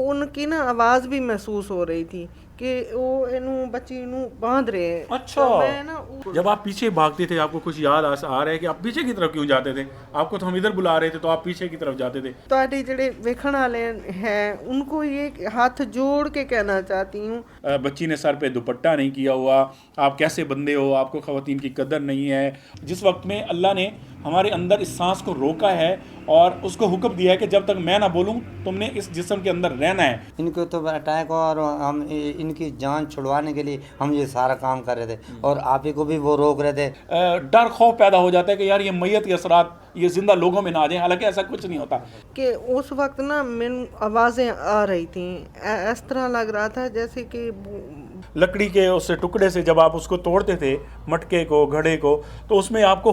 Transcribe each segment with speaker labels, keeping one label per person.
Speaker 1: उनकी ना आवाज़ भी महसूस हो रही थी कि वो इनू बच्ची नू बांध रहे हैं।
Speaker 2: अच्छा,
Speaker 1: तो मैं ना
Speaker 2: जब आप पीछे भागते थे आपको कुछ याद आ रहा है कि आप पीछे की तरफ क्यों जाते थे? आपको तो हम इधर बुला रहे थे तो आप पीछे की तरफ जाते थे।
Speaker 1: ਤੁਹਾਡੇ ਜਿਹੜੇ ਵੇਖਣ वाले हैं उनको ये हाथ जोड़ के कहना चाहती हूँ।
Speaker 2: बच्ची ने सर पे दुपट्टा नहीं किया हुआ, आप कैसे बंदे हो, आपको ख़वातीन की कदर नहीं है। जिस वक्त में अल्लाह ने हमारे अंदर इस सांस को रोका है और उसको हुक्म दिया है कि जब तक मैं ना बोलूँ तुमने इस जिस्म के अंदर रहना है।
Speaker 3: इनको तो अटैक और हम इनकी जान छुड़वाने के लिए हम ये सारा काम कर रहे थे और आप ही को भी वो रोक रहे थे।
Speaker 2: डर खौफ पैदा हो जाता है कि यार ये मैयत के असरात ये जिंदा लोगों में ना आ जाए, हालांकि ऐसा कुछ नहीं होता।
Speaker 1: कि उस वक्त ना मैंने आवाज़ें आ रही थी, इस तरह लग रहा था जैसे कि
Speaker 2: लकड़ी के उस टुकड़े से जब आप उसको तोड़ते थे, मटके को, घड़े को, तो उसमें आपको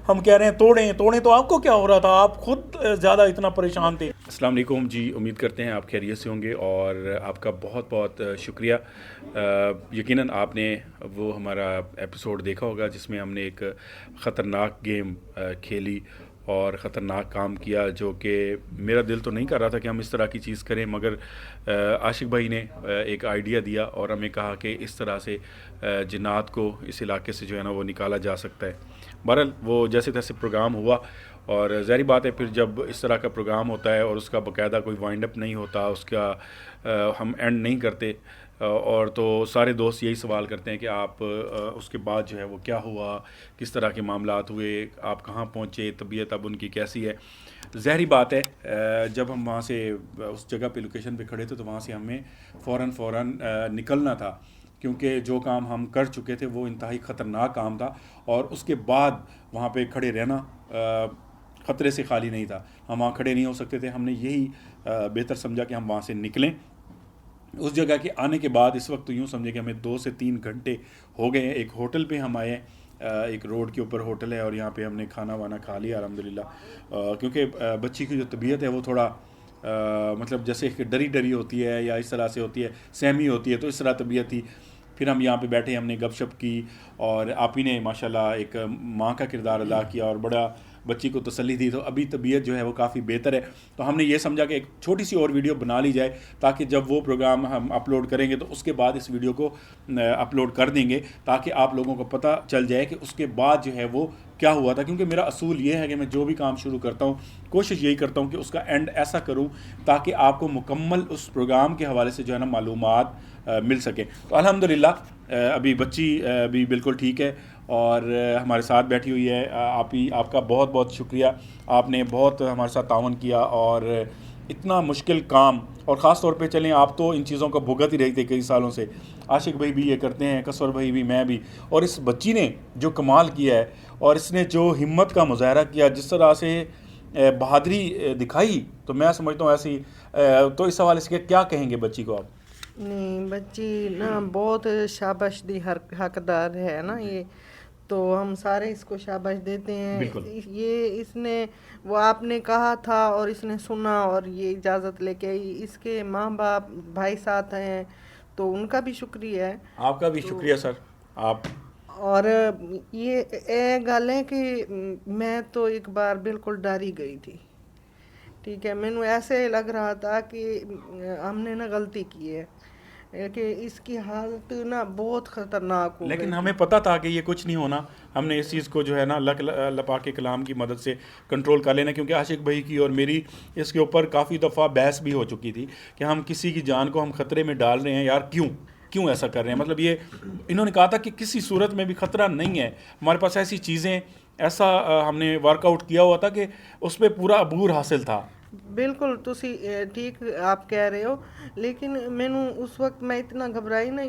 Speaker 2: हम कह रहे हैं तोड़ें तो आपको क्या हो रहा था? आप खुद ज़्यादा इतना परेशान थे। अस्सलाम वालेकुम जी, उम्मीद करते हैं आप खैरियत से होंगे और आपका बहुत बहुत शुक्रिया। यकीनन आपने वो हमारा एपिसोड देखा होगा जिसमें हमने एक ख़तरनाक गेम खेली और ख़तरनाक काम किया, जो कि मेरा दिल तो नहीं कर रहा था कि हम इस तरह की चीज़ करें, मगर आशिक भाई ने एक आइडिया दिया और हमें कहा कि इस तरह से जिन्नात को इस इलाके से जो है ना वो निकाला जा सकता है। बहरहाल वो जैसे तैसे प्रोग्राम हुआ और ज़ाहिर बात है फिर जब इस तरह का प्रोग्राम होता है और उसका बाकायदा कोई वाइंड अप नहीं होता, उसका हम एंड नहीं करते और तो सारे दोस्त यही सवाल करते हैं कि आप उसके बाद जो है वो क्या हुआ, किस तरह के मामलात हुए, आप कहाँ पहुँचे, तबीयत अब उनकी कैसी है। ज़ाहिरी बात है जब हम वहाँ से उस जगह पे लोकेशन पे खड़े थे तो वहाँ से हमें फ़ौरन निकलना था, क्योंकि जो काम हम कर चुके थे वो इंतहाई ख़तरनाक काम था और उसके बाद वहाँ पे खड़े रहना ख़तरे से खाली नहीं था। हम वहाँ खड़े नहीं हो सकते थे। हमने यही बेहतर समझा कि हम वहाँ से निकलें। उस जगह के आने के बाद इस वक्त तो यूँ समझे कि हमें 2 से 3 घंटे हो गए हैं। एक होटल पे हम आए, एक रोड के ऊपर होटल है और यहाँ पे हमने खाना वाना खा लिया अल्हम्दुलिल्लाह, क्योंकि बच्ची की जो तबीयत है वो थोड़ा मतलब जैसे कि डरी होती है या इस तरह से होती है, सहमी होती है, तो इस तरह तबीयत थी। फिर हम यहाँ पे बैठे, हमने गपशप की और आप ही ने माशाल्लाह एक माँ का किरदार अदा किया और बड़ा बच्ची को तसल्ली दी, तो अभी तबीयत जो है वो काफ़ी बेहतर है। तो हमने ये समझा कि एक छोटी सी और वीडियो बना ली जाए ताकि जब वो प्रोग्राम हम अपलोड करेंगे तो उसके बाद इस वीडियो को अपलोड कर देंगे ताकि आप लोगों को पता चल जाए कि उसके बाद जो है वो क्या हुआ था। क्योंकि मेरा असूल ये है कि मैं जो भी काम शुरू करता हूँ कोशिश यही करता हूँ कि उसका एंड ऐसा करूँ ताकि आपको मुकम्मल उस प्रोग्राम के हवाले से जो है ना मालूमात मिल सके। तो अल्हम्दुलिल्लाह अभी बच्ची भी बिल्कुल ठीक है और हमारे साथ बैठी हुई है। आपका बहुत बहुत शुक्रिया, आपने बहुत हमारे साथ तावन किया और इतना मुश्किल काम, और ख़ास तौर पे चलें आप तो इन चीज़ों को भुगत ही रहे थे कई सालों से। आशिक भाई भी ये करते हैं, कसवर भाई भी, मैं भी, और इस बच्ची ने जो कमाल किया है और इसने जो हिम्मत का मुजाहरा किया, जिस तरह से बहादुरी दिखाई, तो मैं समझता हूँ ऐसी। तो इस हवाले से क्या कहेंगे बच्ची को आप?
Speaker 1: नहीं, बच्ची ना बहुत शाबाश दी हकदार है ना ये, तो हम सारे इसको शाबाश देते हैं। ये इसने वो आपने कहा था और इसने सुना और ये इजाज़त लेके आई। इसके माँ बाप भाई साथ हैं तो उनका भी शुक्रिया है।
Speaker 2: आपका भी शुक्रिया सर। आप
Speaker 1: और ये गल है कि मैं तो एक बार बिल्कुल डर ही गई थी। ठीक है, मैनू ऐसे लग रहा था कि हमने ना गलती की है कि इसकी हालत ना बहुत ख़तरनाक हो
Speaker 2: लेकिन
Speaker 1: गई।
Speaker 2: हमें पता था कि ये कुछ नहीं होना। हमने इस चीज़ को जो है ना अल्लाह पाक के कलाम की मदद से कंट्रोल कर लेना, क्योंकि आशिक भाई की और मेरी इसके ऊपर काफ़ी दफ़ा बहस भी हो चुकी थी कि हम किसी की जान को हम ख़तरे में डाल रहे हैं यार, क्यों ऐसा कर रहे हैं। मतलब ये इन्होंने कहा था कि किसी सूरत में भी ख़तरा नहीं है, हमारे पास ऐसी चीज़ें, ऐसा हमने वर्कआउट किया हुआ था कि उस पर पूरा अबूर हासिल था।
Speaker 1: बिल्कुल तुसी ठीक आप कह रहे हो, लेकिन मैनू उस वक्त मैं इतना घबराई ना,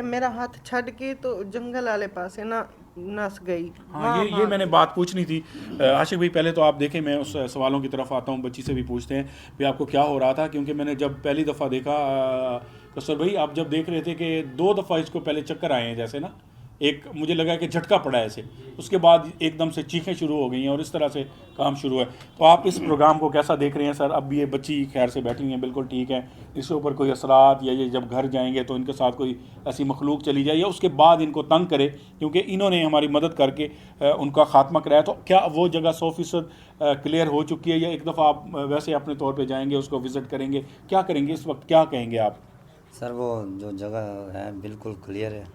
Speaker 1: मेरा हाथ छड़ के तो जंगल वाले पासे ना नस गई।
Speaker 2: हाँ, ये मैंने बात पूछनी थी। आशिक भाई पहले तो आप देखें, मैं उस सवालों की तरफ आता हूँ। बच्ची से भी पूछते हैं भी आपको क्या हो रहा था, क्योंकि मैंने जब पहली दफ़ा देखा कसर भाई, आप जब देख रहे थे कि 2 दफ़ा इसको पहले चक्कर आए हैं जैसे ना, एक मुझे लगा कि झटका पड़ा है इसे, उसके बाद एकदम से चीखें शुरू हो गई हैं और इस तरह से काम शुरू है। तो आप इस प्रोग्राम को कैसा देख रहे हैं सर? अब ये बच्ची खैर से बैठी हैं, बिल्कुल ठीक है, इसके ऊपर कोई असरात या ये जब घर जाएंगे तो इनके साथ कोई ऐसी मखलूक चली जाए या उसके बाद इनको तंग करे, क्योंकि इन्होंने हमारी मदद करके उनका खात्मा कराया, तो क्या वो जगह 100% क्लियर हो चुकी है या एक दफ़ा आप वैसे अपने तौर पर जाएंगे, उसको विज़िट करेंगे, क्या करेंगे इस वक्त, क्या कहेंगे आप?
Speaker 3: सर वो जो जगह है बिल्कुल क्लियर है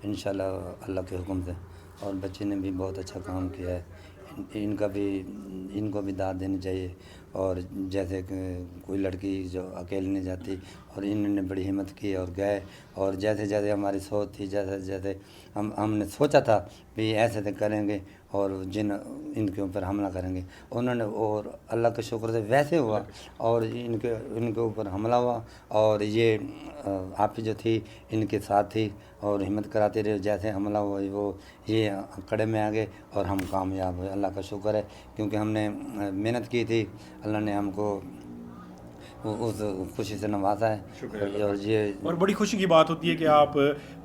Speaker 3: इंशाल्लाह अल्लाह के हुक्म से, और बच्चे ने भी बहुत अच्छा काम किया है। इनको भी दाद देनी चाहिए। और जैसे कोई लड़की जो अकेले नहीं जाती, और इन्होंने बड़ी हिम्मत की और गए, और जैसे जैसे हमारी सोच थी, जैसे जैसे हमने सोचा था भी ऐसे तो करेंगे और जिन इनके ऊपर हमला करेंगे, उन्होंने, और अल्लाह के शुक्र से वैसे हुआ और इनके ऊपर हमला हुआ। और ये आप ही जो थी इनके साथ थी और हिम्मत कराते रहे, जैसे हमला हुआ वो ये कड़े में आ गए और हम कामयाब हुए। अल्लाह का शुक्र है, क्योंकि हमने मेहनत की थी, अल्लाह ने हमको उस खुशी से नवाजा है। और ये
Speaker 2: और बड़ी खुशी की बात होती है कि आप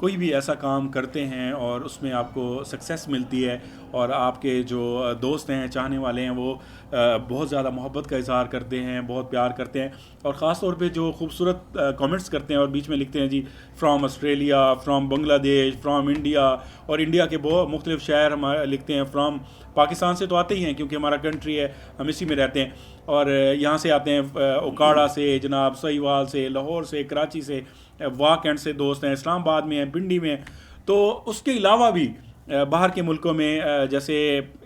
Speaker 2: कोई भी ऐसा काम करते हैं और उसमें आपको सक्सेस मिलती है, और आपके जो दोस्त हैं, चाहने वाले हैं, वो बहुत ज़्यादा मोहब्बत का इजहार करते हैं, बहुत प्यार करते हैं, और ख़ास तौर पे जो खूबसूरत कमेंट्स करते हैं और बीच में लिखते हैं जी from Australia, from Bangladesh, from India, और इंडिया के बहुत मुख्तलिफ शहर हमारे लिखते हैं, फ्रॉम पाकिस्तान से तो आते ही हैं क्योंकि हमारा कंट्री है, हम इसी में रहते हैं, और यहाँ से आते हैं ओकाड़ा से, जनाब सहीवाल से, लाहौर से, कराची से, वाक एंड से दोस्त हैं, इस्लामाबाद में हैं, पिंडी में। तो उसके अलावा भी बाहर के मुल्कों में जैसे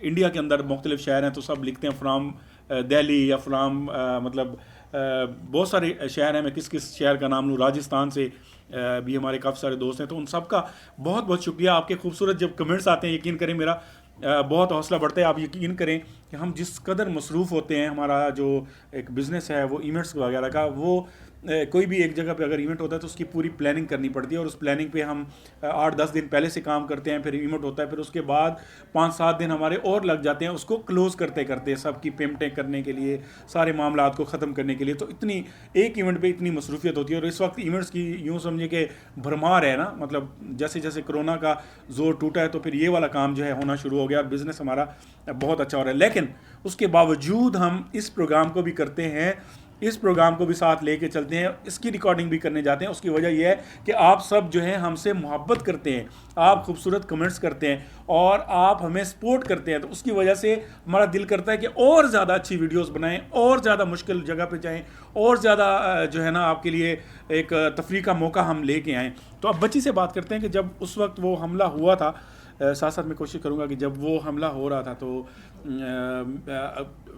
Speaker 2: इंडिया के अंदर मुख्तलिफ शहर हैं तो सब लिखते हैं फ्राम दिल्ली या फ्राम मतलब बहुत सारे शहर हैं, मैं किस किस शहर का नाम लूँ, राजस्थान से भी हमारे काफ़ी सारे दोस्त हैं। तो उन सब का बहुत बहुत शुक्रिया। आपके खूबसूरत जब कमेंट्स आते हैं, यकीन करें मेरा बहुत हौसला बढ़ता है। आप यकीन करें कि हम जिस कदर मसरूफ़ होते हैं, हमारा जो एक बिज़नेस है वो इवेंट्स वगैरह का, वो कोई भी एक जगह पे अगर इवेंट होता है तो उसकी पूरी प्लानिंग करनी पड़ती है, और उस प्लानिंग पे हम 8-10 दिन पहले से काम करते हैं, फिर इवेंट होता है, फिर उसके बाद 5-7 दिन हमारे और लग जाते हैं उसको क्लोज़ करते करते, सबकी पेमेंटें करने के लिए, सारे मामलात को ख़त्म करने के लिए। तो इतनी एक इवेंट पे इतनी मसरूफियत होती है, और इस वक्त इवेंट्स की यूँ समझिए कि भरमार है ना, मतलब जैसे जैसे कोरोना का जोर टूटा है तो फिर ये वाला काम जो है होना शुरू हो गया, और बिज़नेस हमारा बहुत अच्छा हो रहा है। लेकिन उसके बावजूद हम इस प्रोग्राम को भी करते हैं, इस प्रोग्राम को भी साथ लेके चलते हैं, इसकी रिकॉर्डिंग भी करने जाते हैं। उसकी वजह यह है कि आप सब जो है हमसे मोहब्बत करते हैं, आप खूबसूरत कमेंट्स करते हैं और आप हमें सपोर्ट करते हैं। तो उसकी वजह से हमारा दिल करता है कि और ज़्यादा अच्छी वीडियोस बनाएं, और ज़्यादा मुश्किल जगह पे जाएं, और ज़्यादा जो है ना आपके लिए एक तफरीह का मौका हम लेके आएँ। तो अब बच्ची से बात करते हैं कि जब उस वक्त वो हमला हुआ था, साथ साथ मैं कोशिश करूंगा कि जब वो हमला हो रहा था तो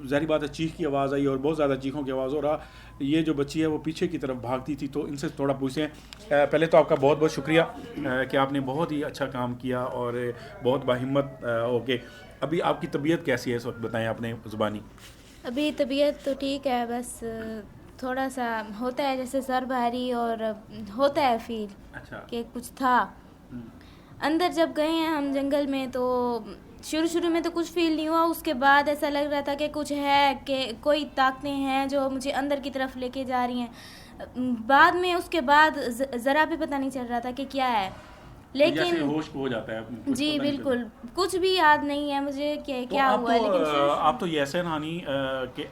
Speaker 2: ज़ाहिर बात है चीख की आवाज़ आई और बहुत ज़्यादा चीखों की आवाज़ हो रहा। ये जो बच्ची है वो पीछे की तरफ भागती थी, तो इनसे थोड़ा पूछें। पहले तो आपका बहुत बहुत शुक्रिया कि आपने बहुत ही अच्छा काम किया और बहुत बाहिम्मत होके। अभी आपकी तबीयत कैसी है इस वक्त, बताएं अपने ज़ुबानी।
Speaker 4: अभी तबीयत तो ठीक है, बस थोड़ा सा होता है जैसे सर भारी और होता है फील
Speaker 2: अच्छा
Speaker 4: कि कुछ था अंदर। जब गए हैं हम जंगल में तो शुरू में तो कुछ फील नहीं हुआ, उसके बाद ऐसा लग रहा था कि कुछ है, कि कोई ताकतें हैं जो मुझे अंदर की तरफ लेके जा रही हैं। बाद में उसके बाद ज़रा भी पता नहीं चल रहा था कि क्या है, लेकिन
Speaker 2: होश हो जाता है
Speaker 4: जी बिल्कुल, कुछ भी याद नहीं है मुझे कि क्या हुआ। लेकिन
Speaker 2: आप तो ये ऐसे नानी के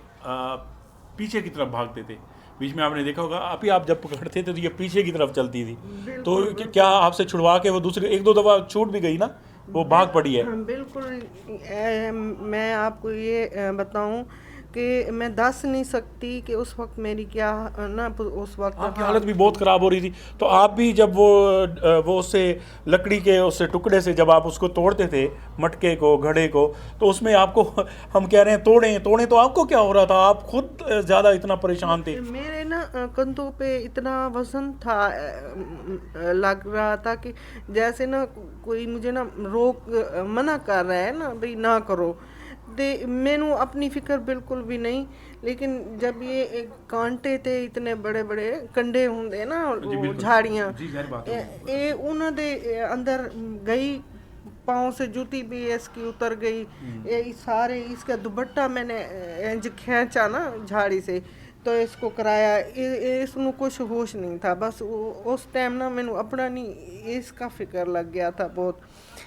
Speaker 2: पीछे की तरफ भागते थे, बीच में आपने देखा होगा अभी आप जब पकड़ते थे तो ये पीछे की तरफ चलती थी, तो क्या आपसे छुड़वा के वो दूसरी 1-2 दफ़ा छूट भी गई ना, वो भाग पड़ी है?
Speaker 1: बिल्कुल। मैं आपको ये बताऊं कि मैं दस नहीं सकती कि उस वक्त मेरी क्या ना, उस वक्त
Speaker 2: आपकी हालत भी बहुत ख़राब हो रही थी। तो आप भी जब वो उससे लकड़ी के उससे टुकड़े से जब आप उसको तोड़ते थे, मटके को, घड़े को, तो उसमें आपको हम कह रहे हैं तोड़ें तो आपको क्या हो रहा था? आप खुद ज़्यादा इतना परेशान थे।
Speaker 1: मेरे ना कंधों पे इतना वजन था, लग रहा था कि जैसे ना कोई मुझे ना मना कर रहा है ना, भाई ना करो। मैनू अपनी फिक्र बिल्कुल भी नहीं, लेकिन जब ये एक कांटे थे, इतने बड़े बड़े कंडे होंगे ना झाड़ियाँ, ये उन्होंने अंदर गई, पाँव से जूती भी इसकी उतर गई, ये सारे इसका दुपट्टा मैंने इंज खींचा ना झाड़ी से, तो इसको कराया। इसमें कुछ होश नहीं था, बस उस टाइम ना मैनू अपना नहीं इसका फिक्र लग गया था बहुत।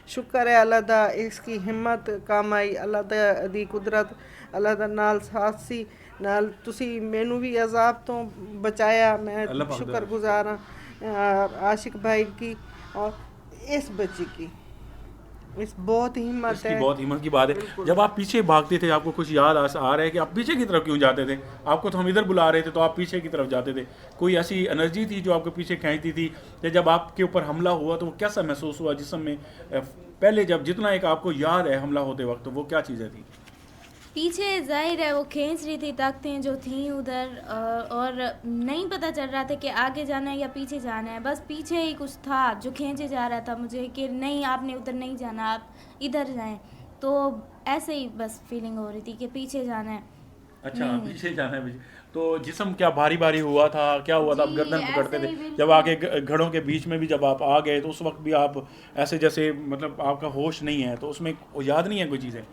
Speaker 1: शुक्र है अल्लाह दा इसकी हिम्मत काम आई, अल्लाह दा दी कुदरत, अल्लाह दा नाल साथ सी नाल तुसी मैनू भी अजाब तो बचाया। मैं शुक्रगुजार हाँ आशिक भाई की और इस बच्ची की, इस बहुत हिम्मत है,
Speaker 2: बहुत हिम्मत की बात है। जब आप पीछे भागते थे आपको कुछ याद आ रहा है कि आप पीछे की तरफ क्यों जाते थे? आपको तो हम इधर बुला रहे थे तो आप पीछे की तरफ जाते थे। कोई ऐसी एनर्जी थी जो आपको पीछे खींचती थी? या जब आपके ऊपर हमला हुआ तो वो कैसा महसूस हुआ जिसम में? पहले जब जितना एक आपको याद है हमला होते वक्त, वो क्या चीज़ें थी?
Speaker 4: पीछे जाहिर है वो खींच रही थी ताकतें जो थी उधर, और नहीं पता चल रहा था कि आगे जाना है या पीछे जाना है। बस पीछे ही कुछ था जो खींचे जा रहा था मुझे कि नहीं आपने उधर नहीं जाना, आप इधर जाएं। तो ऐसे ही बस फीलिंग हो रही थी कि पीछे जाना है।
Speaker 2: अच्छा पीछे जाना है। तो जिस्म क्या भारी भारी हुआ था? क्या हुआ था? आप गर्दन पकड़ते थे जब आगे घड़ों के बीच में भी जब आप आ गए तो उस वक्त भी आप ऐसे जैसे मतलब आपका होश नहीं है, तो उसमें याद नहीं है कोई चीज़ें?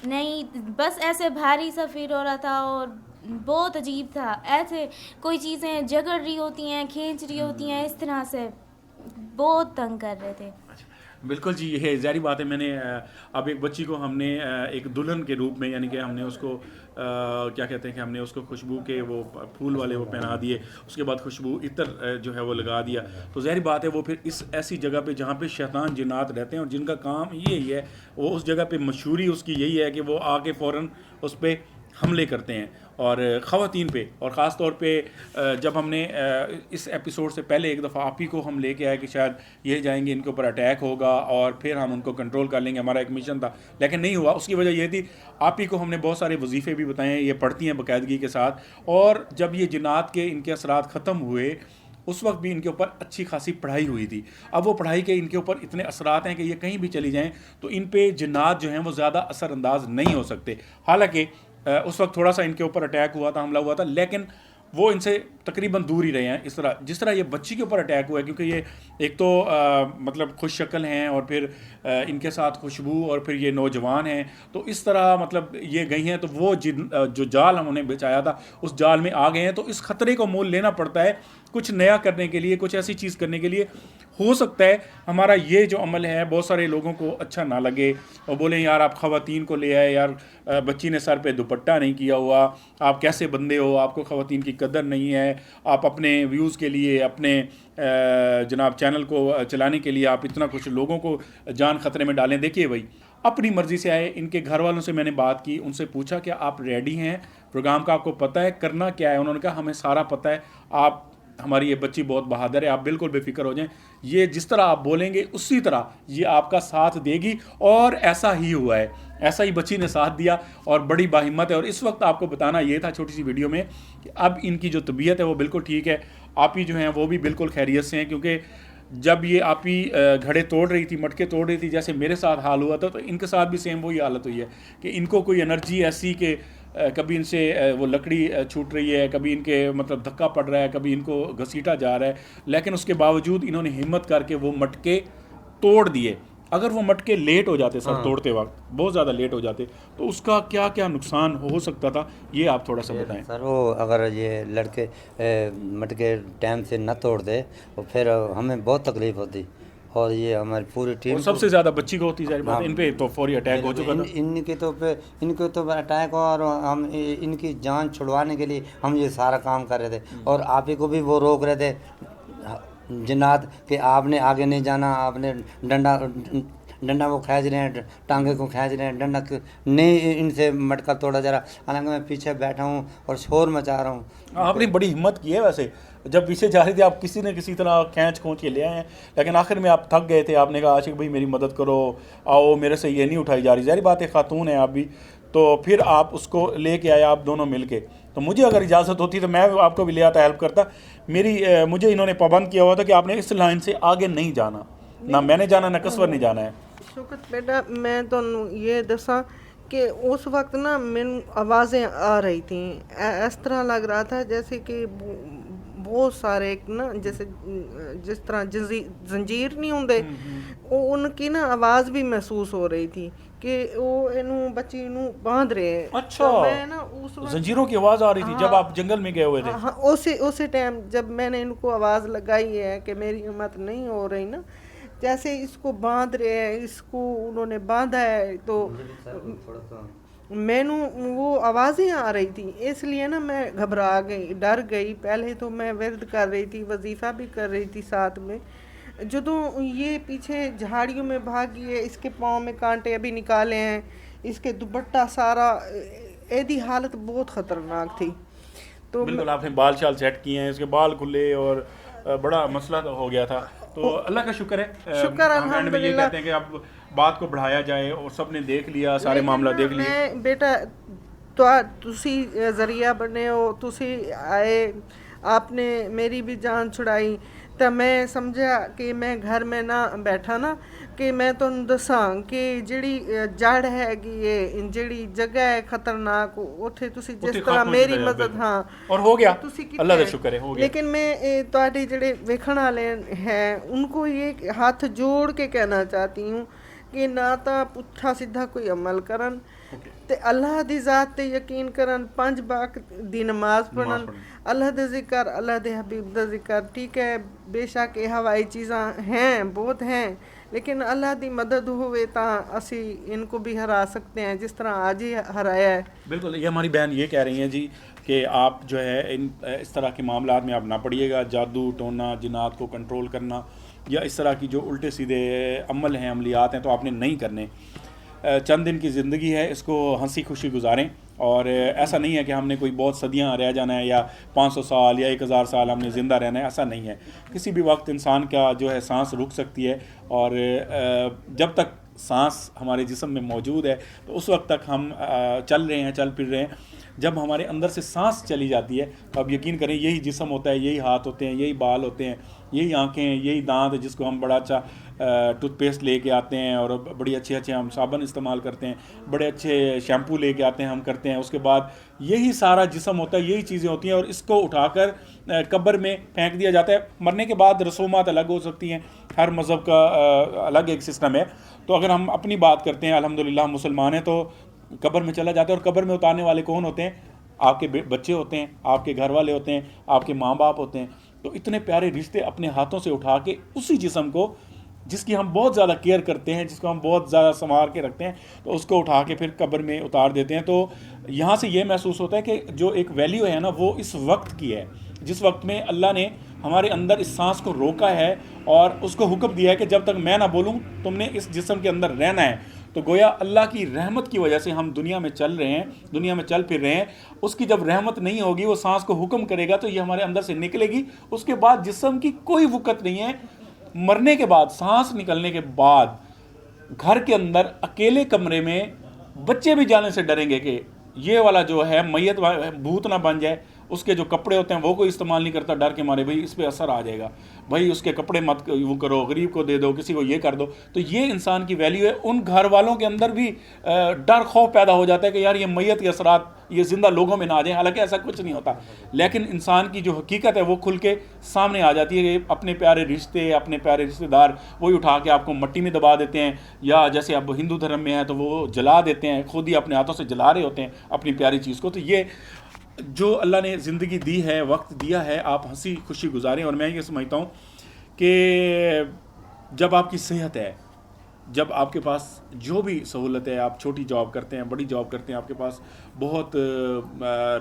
Speaker 4: नहीं, बस ऐसे भारी सा फील हो रहा था और बहुत अजीब था। ऐसे कोई चीज़ें जगड़ रही होती हैं, खींच रही होती हैं, इस तरह से बहुत तंग कर रहे थे।
Speaker 2: बिल्कुल जी, ये ज़ाहिर बात है। मैंने अब एक बच्ची को हमने एक दुल्हन के रूप में यानी कि हमने उसको क्या कहते हैं कि हमने उसको खुशबू के वो फूल वाले वो पहना दिए, उसके बाद खुशबू इत्र जो है वो लगा दिया। तो ज़ाहिर बात है वो फिर इस ऐसी जगह पे जहाँ पे शैतान जिन्नात रहते हैं और जिनका काम यही है, वो उस जगह पे मशहूरी उसकी यही है कि वो आके फ़ौरन उस पर हमले करते हैं और ख़वातीन पे। और ख़ास तौर पे जब हमने इस एपिसोड से पहले एक दफ़ा आप ही को हम लेके आए कि शायद ये जाएंगे इनके ऊपर अटैक होगा और फिर हम उनको कंट्रोल कर लेंगे, हमारा एक मिशन था, लेकिन नहीं हुआ। उसकी वजह ये थी आप ही को हमने बहुत सारे वजीफ़े भी बताए, ये पढ़ती हैं बाकायदगी के साथ। और जब ये जिन्नात के इनके असरात ख़त्म हुए उस वक्त भी इनके ऊपर अच्छी खासी पढ़ाई हुई थी। अब वो पढ़ाई के इनके ऊपर इतने असरात हैं कि ये कहीं भी चली जाएँ तो इन पे जिन्नात जो हैं वो ज़्यादा असरअंदाज नहीं हो सकते। हालाँकि उस वक्त थोड़ा सा इनके ऊपर अटैक हुआ था, हमला हुआ था, लेकिन वो इनसे तकरीबन दूर ही रहे हैं। इस तरह जिस तरह ये बच्ची के ऊपर अटैक हुआ है, क्योंकि ये एक तो मतलब खुश शक्ल हैं और फिर इनके साथ खुशबू और फिर ये नौजवान हैं, तो इस तरह मतलब ये गई हैं तो वो जो जाल हम उन्हें बिछाया था उस जाल में आ गए हैं। तो इस खतरे को मोल लेना पड़ता है कुछ नया करने के लिए, कुछ ऐसी चीज़ करने के लिए। हो सकता है हमारा ये जो अमल है बहुत सारे लोगों को अच्छा ना लगे और बोलें यार आप ख़वातीन को ले आए, यार बच्ची ने सर पे दुपट्टा नहीं किया हुआ, आप कैसे बंदे हो, आपको ख़वातीन की कदर नहीं है, आप अपने व्यूज़ के लिए अपने जनाब चैनल को चलाने के लिए आप इतना कुछ लोगों को जान ख़तरे में डालें। देखिए भाई अपनी मर्ज़ी से आए। इनके घर वालों से मैंने बात की, उनसे पूछा क्या आप रेडी हैं प्रोग्राम का, आपको पता है करना क्या है? उन्होंने कहा हमें सारा पता है, आप हमारी ये बच्ची बहुत बहादुर है, आप बिल्कुल बेफिक्र हो जाएं, ये जिस तरह आप बोलेंगे उसी तरह ये आपका साथ देगी। और ऐसा ही हुआ है, ऐसा ही बच्ची ने साथ दिया और बड़ी बाहिम्मत है। और इस वक्त आपको बताना ये था छोटी सी वीडियो में कि अब इनकी जो तबीयत है वो बिल्कुल ठीक है। आप ही जो हैं वो भी बिल्कुल खैरियत से हैं, क्योंकि जब ये आप ही घड़े तोड़ रही थी, मटके तोड़ रही थी, जैसे मेरे साथ हाल हुआ था, तो इनके साथ भी सेम वही हालत हुई है कि इनको कोई एनर्जी ऐसी कि कभी इनसे वो लकड़ी छूट रही है, कभी इनके मतलब धक्का पड़ रहा है, कभी इनको घसीटा जा रहा है, लेकिन उसके बावजूद इन्होंने हिम्मत करके वो मटके तोड़ दिए। अगर वो मटके लेट हो जाते सर तोड़ते वक्त, बहुत ज़्यादा लेट हो जाते, तो उसका क्या क्या नुकसान हो सकता था, ये आप थोड़ा सा बताएं
Speaker 3: सर। वो अगर ये लड़के मटके टाइम से न तोड़ दे तो फिर हमें बहुत तकलीफ होती और ये हमारी पूरी टीम,
Speaker 2: सबसे ज़्यादा बच्ची को होती है बात। इन पे तो फौरी अटैक हो चुका था,
Speaker 3: इनके तो अटैक हुआ और हम इनकी जान छुड़वाने के लिए हम ये सारा काम कर रहे थे। और आप ही को भी वो रोक रहे थे जिन्नात कि आपने आगे नहीं जाना, आपने डंडा वो खींच रहे हैं, टांगे को खींच रहे हैं, डंडा नहीं इनसे मटका तोड़ा जा रहा। हालांकि मैं पीछे बैठा हूँ और शोर मचा रहा हूँ।
Speaker 2: आपने बड़ी हिम्मत की है वैसे, जब पीछे जा रहे थे आप किसी न किसी तरह खींच के ले आए हैं, लेकिन आखिर में आप थक गए थे, आपने कहा आशिक भाई मेरी मदद करो, आओ मेरे से ये नहीं उठाई जा रही। ज़ाहिर बात है खातून है आप भी, तो फिर आप उसको लेके आए आप दोनों मिल के। तो मुझे अगर इजाज़त होती तो मैं आपको भी ले आता, हेल्प करता। मुझे इन्होंने पाबंद किया हुआ था कि आपने इस लाइन से आगे नहीं जाना, ना मैंने जाना ना कसवर नहीं जाना है।
Speaker 1: शुक्र बेटा मैं तो ये दसा कि उस वक्त ना मैंने आवाज़ें आ रही थी, इस तरह लग रहा था जैसे कि बहुत सारे ना जैसे जिस तरह जंजीर नहीं होंगे उनकी ना आवाज़ भी महसूस हो रही थी कि वो इनू बच्ची इनू बांध रहे हैं।
Speaker 2: अच्छा,
Speaker 1: तो मैं ना उस वक्त
Speaker 2: जंजीरों की आवाज़ आ रही थी जब आप जंगल में गए हुए थे?
Speaker 1: हाँ, उसी टाइम जब मैंने इनको आवाज़ लगाई है कि मेरी हिम्मत नहीं हो रही ना, जैसे इसको बांध रहे हैं, इसको उन्होंने बांधा है तो मैनू वो आवाज़ें आ रही थी, इसलिए ना मैं घबरा गई, डर गई। पहले तो मैं विरद कर रही थी, वजीफ़ा भी कर रही थी साथ में। जो ये पीछे झाड़ियों में भागी है, इसके पाँव में कांटे अभी निकाले हैं, इसके दुपट्टा सारा, एदी हालत बहुत ख़तरनाक थी। तो
Speaker 2: बिल्कुल आपने बाल शाल सेट किए हैं, इसके बाल खुले और बड़ा मसला हो गया था। तो अल्लाह का शुक्र है,
Speaker 1: शुक्र
Speaker 2: हम एंड में ये
Speaker 1: अल्हम्दुलिल्लाह।
Speaker 2: कहते हैं कि अब बात को बढ़ाया जाए और सब ने देख लिया, सारे मामला देख लिए।
Speaker 1: मैं बेटा तुसी जरिया बने हो, तुसी आए, आपने मेरी भी जान छुड़ाई, तो मैं समझा कि मैं घर में ना बैठा ना कि मैं तुहानू दसां कि जिहड़ी जड़ हैगी है, जिहड़ी जगह है खतरनाक, उत्थे तुसी जिस
Speaker 2: उत्थे
Speaker 1: तरह
Speaker 2: खात्मा
Speaker 1: मेरी
Speaker 2: कीता जाए,
Speaker 1: मदद, हाँ
Speaker 2: और हो गया,
Speaker 1: तुसी कीता
Speaker 2: अल्लाह दा
Speaker 1: है।
Speaker 2: शुक्र है, हो गया।
Speaker 1: लेकिन मैं तुहाडे जिहड़े वेखण वाले हैं उनको ये हाथ जोड़ के कहना चाहती हूँ कि ना तो पुट्ठा सीधा कोई अमल करन ते अल्लाह दी ज़ात ते यकीन करन, 5 वक्त दी नमाज पढ़न, अल्लाह दे जिक्र, अल्लाह दे हबीब दा जिक्र। ठीक है, बेशक ये हवाई चीज़ां हैं, बहुत हैं, लेकिन अल्लाह दी मदद होवे तां असी इनको भी हरा सकते हैं, जिस तरह आज ही हराया है।
Speaker 2: बिल्कुल, ये हमारी बहन ये कह रही हैं जी कि आप जो है इस तरह के मामलात में आप ना पड़िएगा, जादू टोना जिन्नात को कंट्रोल करना या इस तरह की जो उल्टे सीधे अमल हैं, अमलियात हैं, तो आपने नहीं करने। चंद दिन की ज़िंदगी है, इसको हंसी खुशी गुजारें। और ऐसा नहीं है कि हमने कोई बहुत सदियां रह जाना है या 500 साल या 1000 साल हमने ज़िंदा रहना है, ऐसा नहीं है। किसी भी वक्त इंसान का जो है सांस रुक सकती है, और जब तक सांस हमारे जिस्म में मौजूद है तो उस वक्त तक हम चल रहे हैं, चल फिर रहे हैं। जब हमारे अंदर से सांस चली जाती है तो आप यकीन करें यही जिस्म होता है, यही हाथ होते हैं, यही बाल होते हैं, यही आंखें हैं, यही दांत है जिसको हम बड़ा अच्छा टूथपेस्ट लेके आते हैं और बड़ी अच्छे हम साबुन इस्तेमाल करते हैं, बड़े अच्छे शैम्पू लेके आते हैं, हम करते हैं। उसके बाद यही सारा जिस्म होता है, यही चीज़ें होती हैं, और इसको उठाकर कब्र में फेंक दिया जाता है। मरने के बाद रसूमात अलग हो सकती हैं, हर मज़हब का अलग एक सिस्टम है। तो अगर हम अपनी बात करते हैं, अल्हम्दुलिल्लाह मुसलमान हैं, तो कब्र में चला जाता है। और कब्र में उतारने वाले कौन होते हैं? आपके बच्चे होते हैं, आपके घर वाले होते हैं, आपके माँ बाप होते हैं। तो इतने प्यारे रिश्ते अपने हाथों से उठा के उसी जिस्म को, जिसकी हम बहुत ज़्यादा केयर करते हैं, जिसको हम बहुत ज़्यादा संवार के रखते हैं, तो उसको उठा के फिर कब्र में उतार देते हैं। तो यहाँ से ये महसूस होता है कि जो एक वैल्यू है ना, वो इस वक्त की है, जिस वक्त में अल्लाह ने हमारे अंदर इस सांस को रोका है और उसको हुक्म दिया है कि जब तक मैं ना बोलूँ तुमने इस जिस्म के अंदर रहना है। तो गोया अल्लाह की रहमत की वजह से हम दुनिया में चल रहे हैं, दुनिया में चल फिर रहे हैं। उसकी जब रहमत नहीं होगी, वो सांस को हुक्म करेगा तो ये हमारे अंदर से निकलेगी। उसके बाद जिस्म की कोई वक़्त नहीं है। मरने के बाद, सांस निकलने के बाद घर के अंदर अकेले कमरे में बच्चे भी जाने से डरेंगे कि ये वाला जो है मैयत भूत ना बन जाए। उसके जो कपड़े होते हैं वो कोई इस्तेमाल नहीं करता, डर के मारे भाई इस पे असर आ जाएगा, भाई उसके कपड़े मत वो करो, गरीब को दे दो, किसी को ये कर दो। तो ये इंसान की वैल्यू है। उन घर वालों के अंदर भी डर खौफ पैदा हो जाता है कि यार ये मैयत के असरात ये ज़िंदा लोगों में ना आ जाए। हालांकि ऐसा कुछ नहीं होता, लेकिन इंसान की जो हकीकत है वो खुल के सामने आ जाती है कि अपने प्यारे रिश्ते, अपने प्यारे रिश्तेदार वही उठा के आपको मट्टी में दबा देते हैं, या जैसे अब हिंदू धर्म में है तो वो जला देते हैं, खुद ही अपने हाथों से जला रहे होते हैं अपनी प्यारी चीज़ को। तो ये जो अल्लाह ने ज़िंदगी दी है, वक्त दिया है, आप हंसी खुशी गुजारें। और मैं ये समझता हूँ कि जब आपकी सेहत है, जब आपके पास जो भी सहूलत है, आप छोटी जॉब करते हैं, बड़ी जॉब करते हैं, आपके पास बहुत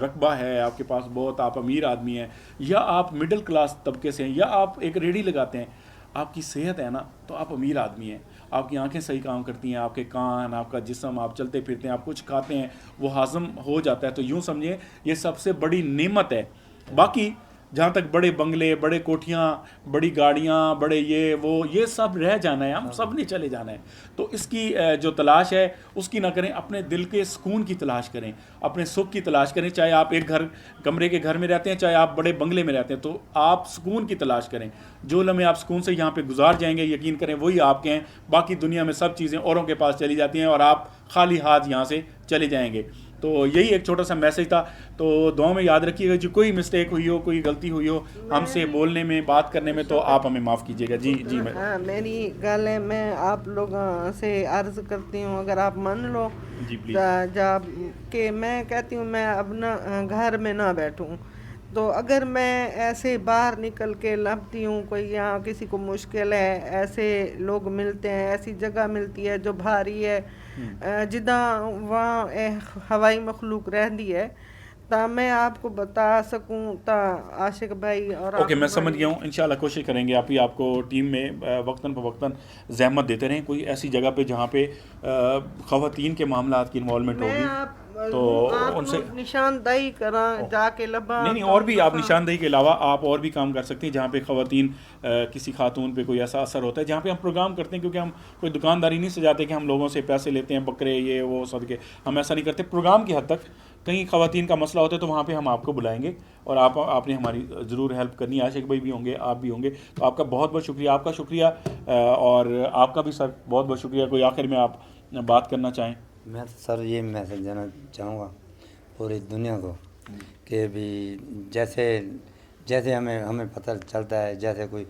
Speaker 2: रकबा है, आपके पास बहुत, आप अमीर आदमी हैं, या आप मिडिल क्लास तबके से हैं, या आप एक रेडी लगाते हैं, आपकी सेहत है ना तो आप अमीर आदमी हैं। आपकी आंखें सही काम करती हैं, आपके कान, आपका जिस्म, आप चलते फिरते हैं, आप कुछ खाते हैं वो हाज़म हो जाता है। तो यूँ समझिए ये सबसे बड़ी नेमत है। बाकी जहाँ तक बड़े बंगले, बड़े कोठियाँ, बड़ी गाड़ियाँ, बड़े ये सब रह जाना है, हम सब ने चले जाना है। तो इसकी जो तलाश है उसकी ना करें, अपने दिल के सुकून की तलाश करें, अपने सुख की तलाश करें। चाहे आप एक कमरे के घर में रहते हैं, चाहे आप बड़े बंगले में रहते हैं, तो आप सुकून की तलाश करें। जो लम्हे आप सुकून से यहाँ पे गुजार जाएंगे, यकीन करें वही आपके हैं। बाकी दुनिया में सब चीज़ें औरों के पास चली जाती हैं और आप खाली हाथ यहाँ से चले जाएंगे। तो यही एक छोटा सा मैसेज था। तो दुआ में याद रखिएगा, जो कोई मिस्टेक हुई हो, कोई गलती हुई हो हमसे बोलने में, बात करने में, तो आप हमें माफ़ कीजिएगा। जी जी। मैं
Speaker 1: हाँ, मेरी गल है, मैं आप लोगों से अर्ज़ करती हूँ, अगर आप मान लो
Speaker 2: जी प्लीज़।
Speaker 1: जब कि मैं कहती हूँ मैं अब ना घर में ना बैठूँ, तो अगर मैं ऐसे बाहर निकल के लपती हूँ, कोई यहाँ किसी को मुश्किल है, ऐसे लोग मिलते हैं, ऐसी जगह मिलती है जो भारी है, जिदा वहाँ हवाई मखलूक रहती है, ता मैं आपको बता सकूं ता आशिक भाई और
Speaker 2: ओके मैं समझ गया हूँ। इंशाल्लाह कोशिश करेंगे आप ही आपको टीम में वक्तन फ़वक्तन जहमत देते रहें कोई ऐसी जगह पे जहाँ पे ख़वातीन के मामलात की इन्वॉल्वमेंट होगी तो उनसे
Speaker 1: निशानदाही करा जाके लबा
Speaker 2: नहीं और भी आप निशानदेही के अलावा आप और भी काम कर सकते हैं जहाँ पे ख़वातीन किसी खातून पे कोई ऐसा असर होता है जहाँ पे हम प्रोग्राम करते हैं, क्योंकि हम कोई दुकानदारी नहीं सजाते कि हम लोगों से पैसे लेते हैं बकरे ये वो सदके, हम ऐसा नहीं करते। प्रोग्राम की हद तक कहीं ख़वातीन का मसला होता है तो वहाँ पे हम आपको बुलाएंगे और आपने हमारी ज़रूर हेल्प करनी है। आशिक भाई भी होंगे, आप भी होंगे, तो आपका बहुत बहुत शुक्रिया। आपका शुक्रिया और आपका भी सर बहुत बहुत शुक्रिया। कोई आखिर में आप बात करना चाहें?
Speaker 3: मैं तो सर ये मैसेज देना चाहूँगा पूरी दुनिया को कि भी जैसे हमें पता चलता है, जैसे कोई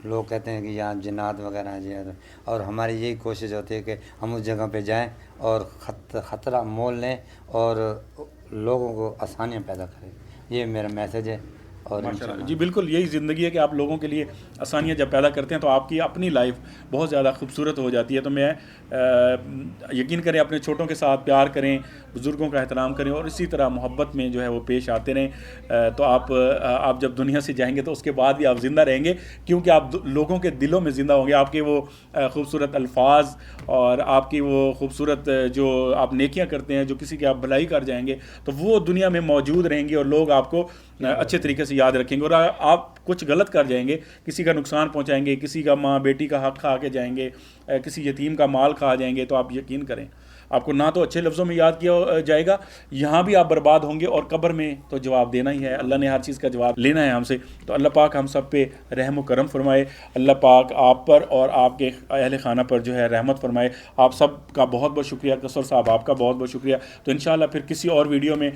Speaker 3: लोग कहते हैं कि यहाँ जिन्नात वगैरह हैं, और हमारी यही कोशिश होती है कि हम उस जगह पे जाएं और ख़तरा मोल लें और लोगों को आसानियाँ पैदा करें। ये मेरा मैसेज है। और
Speaker 2: जी बिल्कुल यही ज़िंदगी है कि आप लोगों के लिए आसानियाँ जब पैदा करते हैं तो आपकी अपनी लाइफ बहुत ज़्यादा खूबसूरत हो जाती है। तो मैं यकीन करें अपने छोटों के साथ प्यार करें, बुज़ुर्गों का एहतराम करें और इसी तरह मोहब्बत में जो है वो पेश आते रहें। तो आप जब दुनिया से जाएंगे तो उसके बाद भी आप ज़िंदा रहेंगे, क्योंकि आप लोगों के दिलों में ज़िंदा होंगे। आपके वो खूबसूरत अल्फाज और आपकी वो खूबसूरत जो आप नेकियां करते हैं, जो किसी की आप भलाई कर जाएंगे, तो वो दुनिया में मौजूद रहेंगी और लोग आपको अच्छे तरीके से याद रखेंगे। और आप कुछ गलत कर जाएंगे, किसी का नुकसान पहुंचाएंगे, किसी का माँ बेटी का हक़ खा के जाएंगे, किसी यतीम का माल खा जाएंगे, तो आप यकीन करें आपको ना तो अच्छे लफ्ज़ों में याद किया जाएगा, यहाँ भी आप बर्बाद होंगे और कब्र में तो जवाब देना ही है। अल्लाह ने हर चीज़ का जवाब लेना है हमसे। तो अल्लाह पाक हम सब पे रहम व करम फरमाए। अल्लाह पाक आप पर और आपके अहल खाना पर जो है रहमत फरमाए। आप सब का बहुत बहुत शुक्रिया। कसर साहब आपका बहुत बहुत शुक्रिया। तो इंशाल्लाह फिर किसी और वीडियो में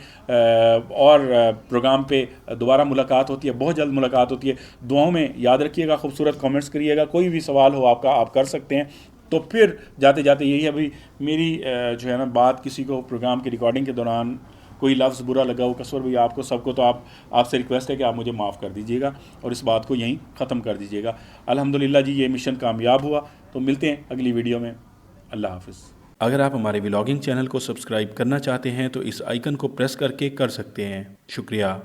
Speaker 2: और प्रोग्राम पे दोबारा मुलाकात होती है, बहुत जल्द मुलाकात होती है। दुआओं में याद रखिएगा, खूबसूरत कमेंट्स करिएगा, कोई भी सवाल हो आपका आप कर सकते हैं। तो फिर जाते जाते यही है भाई, मेरी जो है ना बात किसी को प्रोग्राम की रिकॉर्डिंग के दौरान कोई लफ्ज़ बुरा लगा हो, कसवर भैया आपको सबको, तो आपसे रिक्वेस्ट है कि आप मुझे माफ़ कर दीजिएगा और इस बात को यहीं ख़त्म कर दीजिएगा। अल्हम्दुलिल्लाह जी ये मिशन कामयाब हुआ। तो मिलते हैं अगली वीडियो में। अल्लाह हाफ़िज़। अगर आप हमारे व्लॉगिंग चैनल को सब्सक्राइब करना चाहते हैं तो इस आइकन को प्रेस करके कर सकते हैं। शुक्रिया।